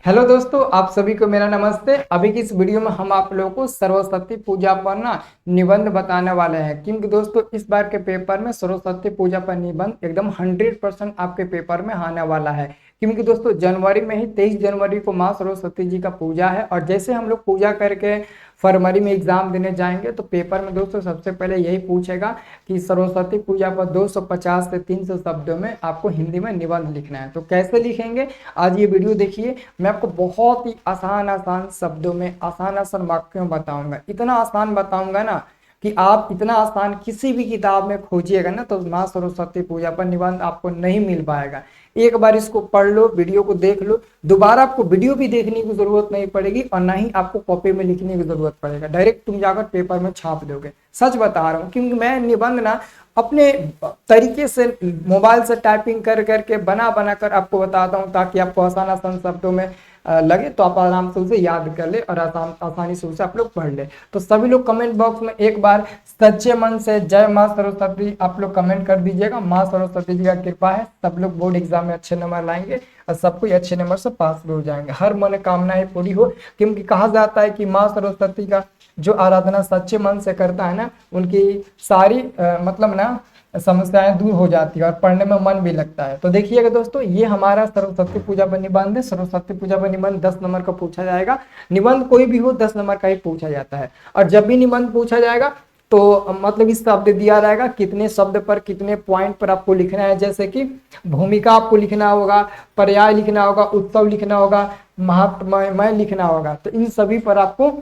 Hello दोस्तों, आप सभी को मेरा नमस्ते। अभी की इस वीडियो में हम आप लोगों को सरस्वती पूजा पर निबंध बताने वाले हैं, क्योंकि दोस्तों इस बार के पेपर में सरस्वती पूजा पर निबंध एकदम 100% आपके पेपर में आने वाला है। क्योंकि दोस्तों जनवरी में ही 23 जनवरी को माँ सरस्वती जी का पूजा है, और जैसे हम लोग पूजा करके फरवरी में एग्जाम देने जाएंगे तो पेपर में दोस्तों सबसे पहले यही पूछेगा कि सरस्वती पूजा पर 250 से 300 शब्दों में आपको हिंदी में निबंध लिखना है। तो कैसे लिखेंगे, आज ये वीडियो देखिए। मैं आपको बहुत ही आसान आसान शब्दों में आसान आसान वाक्यों में बताऊंगा। इतना आसान बताऊंगा ना कि आप इतना आसान किसी भी किताब में खोजिएगा ना तो माँ सरस्वती पूजा पर निबंध आपको नहीं मिल पाएगा। एक बार इसको पढ़ लो, वीडियो को देख लो, दोबारा आपको वीडियो भी देखने की जरूरत नहीं पड़ेगी और ना ही आपको कॉपी में लिखने की जरूरत पड़ेगा। डायरेक्ट तुम जाकर पेपर में छाप दोगे। सच बता रहा हूँ, क्योंकि मैं निबंध ना अपने तरीके से मोबाइल से टाइपिंग कर करके बना बना कर आपको बताता हूँ, ताकि आपको आसान आसान शब्दों में लगे तो आप आराम से उसे याद कर ले और आसानी से उसे आप लोग पढ़ ले। तो सभी लोग कमेंट बॉक्स में एक बार सच्चे मन से जय माँ सरस्वती आप लोग कमेंट कर दीजिएगा। माँ सरस्वती जी का कृपा है, सब लोग बोर्ड एग्जाम में अच्छे नंबर लाएंगे और सब कोई अच्छे नंबर से पास भी हो जाएंगे। हर मनोकामनाएं पूरी हो, क्योंकि कहा जाता है कि माँ सरस्वती का जो आराधना सच्चे मन से करता है ना, उनकी सारी मतलब ना समस्याएं दूर हो जाती है और पढ़ने में मन भी लगता है। तो देखिएगा दोस्तों, ये हमारा सरस्वती पूजा पर निबंध है। सरस्वती पूजा पर निबंध 10 नंबर का पूछा जाएगा। निबंध कोई भी हो 10 नंबर का ही पूछा जाता है। और जब भी निबंध पूछा जाएगा तो मतलब इस शब्द दिया रहेगा कितने शब्द पर कितने पॉइंट पर आपको लिखना है। जैसे कि भूमिका आपको लिखना होगा, पर्याय लिखना होगा, उत्सव लिखना होगा, महात्म्य लिखना होगा। तो इन सभी पर आपको,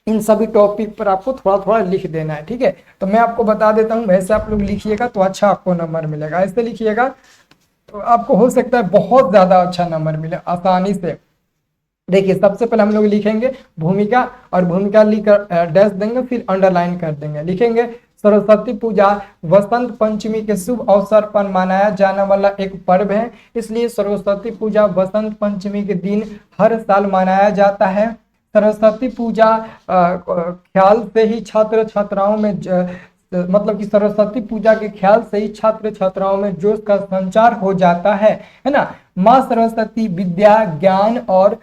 इन सभी टॉपिक पर आपको थोड़ा थोड़ा लिख देना है। ठीक है, तो मैं आपको बता देता हूँ, वैसे आप लोग लिखिएगा तो अच्छा आपको नंबर मिलेगा। ऐसे लिखिएगा तो आपको हो सकता है बहुत ज्यादा अच्छा नंबर मिले आसानी से। देखिए, सबसे पहले हम लोग लिखेंगे भूमिका, और भूमिका लिखकर डैश देंगे, फिर अंडरलाइन कर देंगे। लिखेंगे सरस्वती पूजा वसंत पंचमी के शुभ अवसर पर मनाया जाने वाला एक पर्व है, इसलिए सरस्वती पूजा वसंत पंचमी के दिन हर साल मनाया जाता है। सरस्वती पूजा ख्याल से ही छात्र छात्राओं में मतलब कि सरस्वती पूजा के ख्याल से ही छात्र छात्राओं में जोश का संचार हो जाता है ना। माँ सरस्वती विद्या, ज्ञान और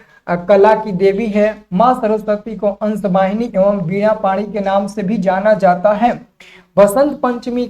कला की देवी है। माँ सरस्वती को अंशवाहिनी एवं वीणा पाणी के नाम से भी जाना जाता है। बसंत पंचमी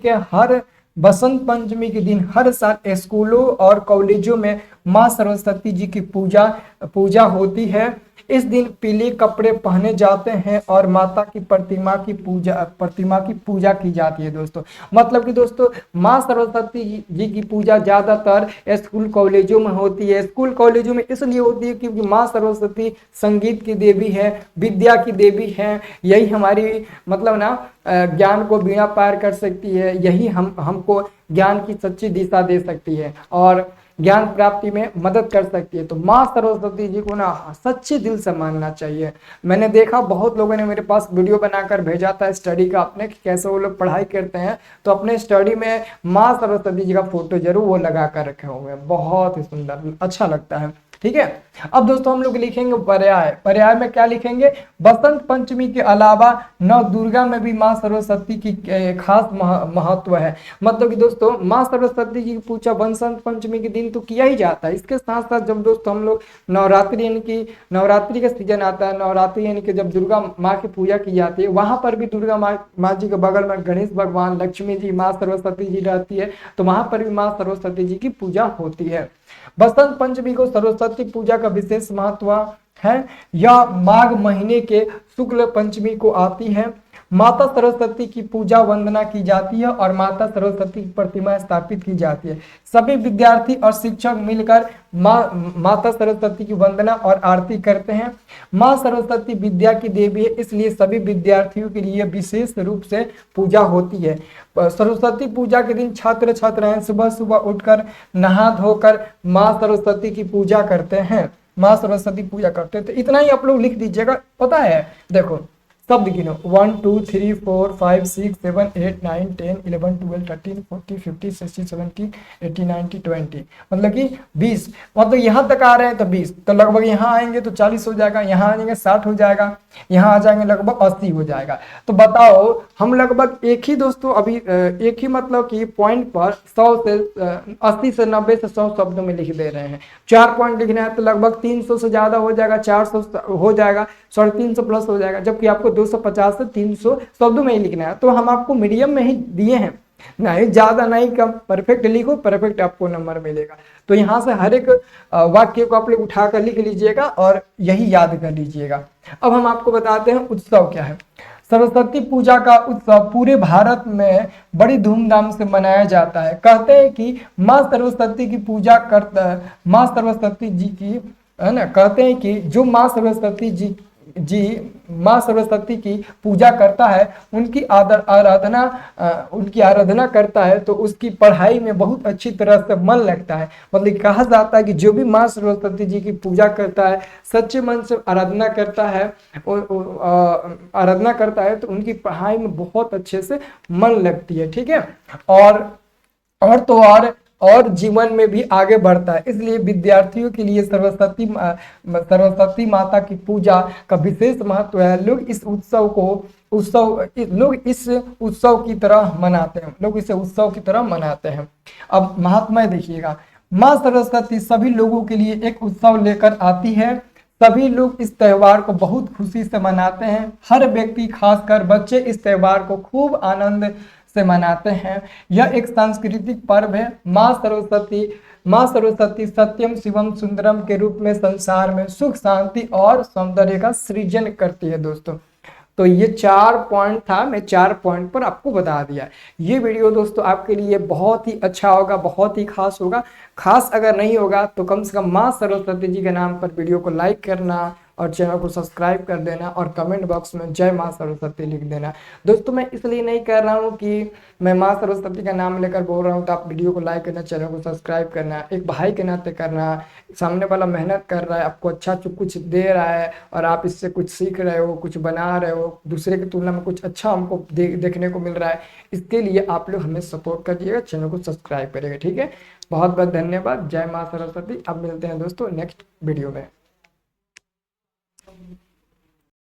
के दिन हर साल स्कूलों और कॉलेजों में माँ सरस्वती जी की पूजा होती है। इस दिन पीले कपड़े पहने जाते हैं और माता की प्रतिमा की पूजा की जाती है। दोस्तों मतलब कि दोस्तों माँ सरस्वती जी की पूजा ज्यादातर स्कूल कॉलेजों में होती है। स्कूल कॉलेजों में इसलिए होती है क्योंकि माँ सरस्वती संगीत की देवी है, विद्या की देवी है। यही हमारी मतलब ना ज्ञान को बीड़ा पार कर सकती है। यही हमको ज्ञान की सच्ची दिशा दे सकती है और ज्ञान प्राप्ति में मदद कर सकती है। तो माँ सरस्वती जी को ना सच्चे दिल से मानना चाहिए। मैंने देखा बहुत लोगों ने मेरे पास वीडियो बनाकर भेजा था स्टडी का अपने, कि कैसे वो लोग पढ़ाई करते हैं, तो अपने स्टडी में माँ सरस्वती जी का फोटो जरूर वो लगा कर रखे हुए हैं। बहुत ही सुंदर, अच्छा लगता है। ठीक है, अब दोस्तों हम लोग लिखेंगे पर्याय। पर्याय में क्या लिखेंगे, बसंत पंचमी के अलावा नव दुर्गा में भी माँ सरस्वती की खास महत्व है। मतलब कि दोस्तों माँ सरस्वती की पूजा बसंत पंचमी के दिन तो किया ही जाता है। इसके साथ साथ जब दोस्तों हम लोग नवरात्रि यानी कि नवरात्रि का सीजन आता है, नवरात्रि यानी कि जब दुर्गा माँ की पूजा की जाती है, वहां पर भी दुर्गा माँ जी के बगल में गणेश भगवान, लक्ष्मी जी, माँ सरस्वती जी रहती है, तो वहां पर भी माँ सरस्वती जी की पूजा होती है। बसंत पंचमी को सरस्वती पूजा का विशेष महत्व है। यह माघ महीने के शुक्ल पंचमी को आती है। माता सरस्वती की पूजा वंदना की जाती है और माता सरस्वती की प्रतिमा स्थापित की जाती है। सभी विद्यार्थी और शिक्षक मिलकर माता सरस्वती की वंदना और आरती करते हैं। माँ सरस्वती विद्या की देवी है, इसलिए सभी विद्यार्थियों के लिए विशेष रूप से पूजा होती है। सरस्वती पूजा के दिन छात्र छात्राएं सुबह सुबह उठकर नहा धोकर माँ सरस्वती की पूजा करते हैं। माँ सरस्वती पूजा करते हैं। तो इतना ही आप लोग लिख दीजिएगा। पता है देखो, शब्द गिनो 1 2 3 4 5 6 7 8 9 10 11 12 13 14 15 16 17 18 19 20, मतलब कि 20, मतलब यहाँ तक आ रहे हैं तो 20, तो लगभग यहाँ आएंगे तो 40 हो जाएगा, यहाँ आएंगे 60 हो जाएगा, यहाँ आ जाएंगे लगभग 80 हो जाएगा। तो बताओ हम लगभग एक ही दोस्तों अभी एक ही मतलब कि पॉइंट पर 100 से 80 से 90 से 100 शब्दों में लिख दे रहे हैं। 4 पॉइंट लिखना है तो लगभग 300 से ज्यादा हो जाएगा, 400 हो जाएगा, 350 प्लस हो जाएगा, जबकि आपको 250 से 300 शब्दों में ही लिखना है। तो हम आपको मीडियम में ही दिए हैं, नहीं ज्यादा नहीं कम, परफेक्ट लिखो, परफेक्ट आपको नंबर मिलेगा। तो यहाँ से हर एक वाक्य को आप लोग उठाकर लिख लीजिएगा और यही याद कर लीजिएगा। अब हम आपको बताते हैं उत्सव क्या है। सरस्वती पूजा का उत्सव पूरे भारत में बड़ी धूमधाम से मनाया जाता है। कहते हैं कि माँ सरस्वती की पूजा करता है, माँ सरस्वती जी की, है ना, कहते हैं कि जो माँ सरस्वती जी माँ सरस्वती की पूजा करता है, उनकी आराधना करता है तो उसकी पढ़ाई में बहुत अच्छी तरह से मन लगता है। मतलब कहा जाता है कि जो भी माँ सरस्वती जी की पूजा करता है, सच्चे मन से आराधना करता है तो उनकी पढ़ाई में बहुत अच्छे से मन लगती है। ठीक है, और जीवन में भी आगे बढ़ता है। इसलिए विद्यार्थियों के लिए सरस्वती माता की पूजा का विशेष महत्व है। लोग इस उत्सव की तरह मनाते हैं। अब महात्मा देखिएगा, माँ सरस्वती सभी लोगों के लिए एक उत्सव लेकर आती है। सभी लोग इस त्योहार को बहुत खुशी से मनाते हैं। हर व्यक्ति, खासकर बच्चे, इस त्योहार को खूब आनंद से मनाते हैं। यह एक सांस्कृतिक पर्व है। माँ सरस्वती सत्यम शिवम सुंदरम के रूप में संसार में सुख, शांति और सौंदर्य का सृजन करती है। दोस्तों तो ये 4 पॉइंट था, मैं 4 पॉइंट पर आपको बता दिया। ये वीडियो दोस्तों आपके लिए बहुत ही अच्छा होगा, बहुत ही खास होगा। खास अगर नहीं होगा तो कम से कम माँ सरस्वती जी के नाम पर वीडियो को लाइक करना और चैनल को सब्सक्राइब कर देना और कमेंट बॉक्स में जय माँ सरस्वती लिख देना। दोस्तों मैं इसलिए नहीं कर रहा हूँ कि मैं माँ सरस्वती का नाम लेकर बोल रहा हूँ तो आप वीडियो को लाइक करना, चैनल को सब्सक्राइब करना, एक भाई के नाते करना। सामने वाला मेहनत कर रहा है, आपको अच्छा कुछ दे रहा है और आप इससे कुछ सीख रहे हो, कुछ बना रहे हो, दूसरे की तुलना में कुछ अच्छा हमको देखने को मिल रहा है। इसके लिए आप लोग हमें सपोर्ट करिएगा, चैनल को सब्सक्राइब करिएगा। ठीक है, बहुत बहुत धन्यवाद। जय माँ सरस्वती। अब मिलते हैं दोस्तों नेक्स्ट वीडियो में।